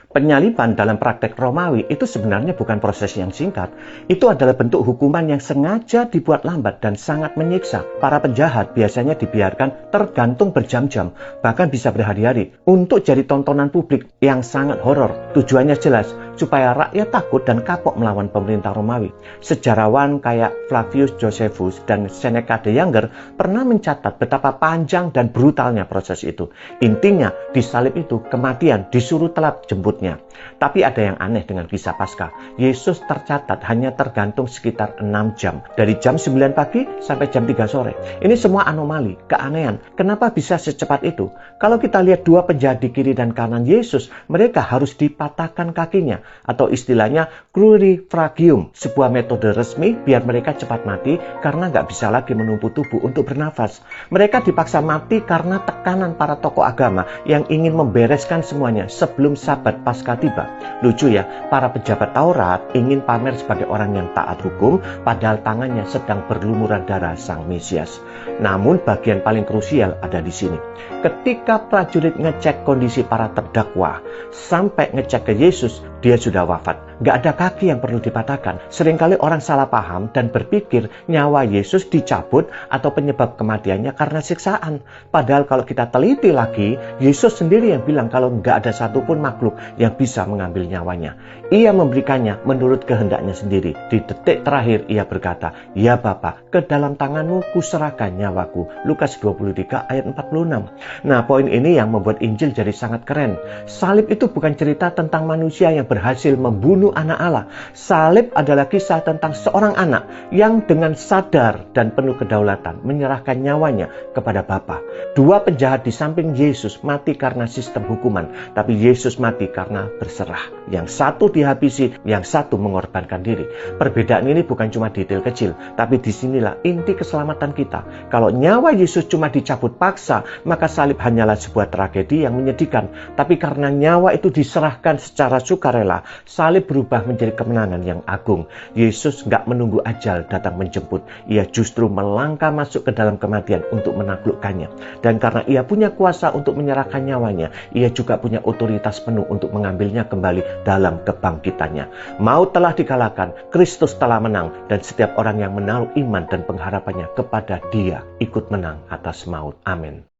Penyaliban dalam praktek Romawi itu sebenarnya bukan proses yang singkat. Itu adalah bentuk hukuman yang sengaja dibuat lambat dan sangat menyiksa. Para penjahat biasanya dibiarkan tergantung berjam-jam, bahkan bisa berhari-hari, untuk jadi tontonan publik yang sangat horor. Tujuannya jelas, supaya rakyat takut dan kapok melawan pemerintah Romawi. Sejarawan kayak Flavius Josephus dan Seneca the Younger pernah mencatat betapa panjang dan brutalnya proses itu. Intinya, di salib itu kematian disuruh telat jemputnya. Tapi ada yang aneh dengan kisah Paskah. Yesus tercatat hanya tergantung sekitar 6 jam. Dari jam 9 pagi sampai jam 3 sore. Ini semua anomali, keanehan. Kenapa bisa secepat itu? Kalau kita lihat dua penjahat di kiri dan kanan Yesus, mereka harus dipatahkan kakinya. Atau istilahnya crurifragium, sebuah metode resmi biar mereka cepat mati karena nggak bisa lagi menumpu tubuh untuk bernafas. Mereka dipaksa mati karena tekanan para tokoh agama yang ingin membereskan semuanya sebelum Sabat Paskah tiba. Lucu ya, para pejabat Taurat ingin pamer sebagai orang yang taat hukum, padahal tangannya sedang berlumuran darah Sang Mesias. Namun bagian paling krusial ada di sini. Ketika prajurit ngecek kondisi para terdakwa, sampai ngecek ke Yesus, dia sudah wafat. Gak ada kaki yang perlu dipatahkan. Seringkali orang salah paham dan berpikir nyawa Yesus dicabut atau penyebab kematiannya karena siksaan. Padahal kalau kita teliti lagi, Yesus sendiri yang bilang kalau gak ada satupun makhluk yang bisa mengambil nyawanya. Ia memberikannya menurut kehendaknya sendiri. Di detik terakhir ia berkata, "Ya Bapa, ke dalam tanganmu kuserahkan nyawaku." Lukas 23 ayat 46. Nah, poin ini yang membuat Injil jadi sangat keren. Salib itu bukan cerita tentang manusia yang berhasil membunuh anak Allah. Salib adalah kisah tentang seorang anak yang dengan sadar dan penuh kedaulatan menyerahkan nyawanya kepada Bapa. Dua penjahat di samping Yesus mati karena sistem hukuman, tapi Yesus mati karena berserah. Yang satu dihabisi, yang satu mengorbankan diri. Perbedaan ini bukan cuma detail kecil, tapi disinilah inti keselamatan kita. Kalau nyawa Yesus cuma dicabut paksa, maka salib hanyalah sebuah tragedi yang menyedihkan. Tapi karena nyawa itu diserahkan secara sukarela, salib berubah menjadi kemenangan yang agung. Yesus nggak menunggu ajal datang menjemput. Ia justru melangkah masuk ke dalam kematian untuk menaklukkannya. Dan karena ia punya kuasa untuk menyerahkan nyawanya, ia juga punya otoritas penuh untuk mengambilnya kembali dalam kebangkitannya. Maut telah dikalahkan, Kristus telah menang, dan setiap orang yang menaruh iman dan pengharapannya kepada Dia ikut menang atas maut. Amin.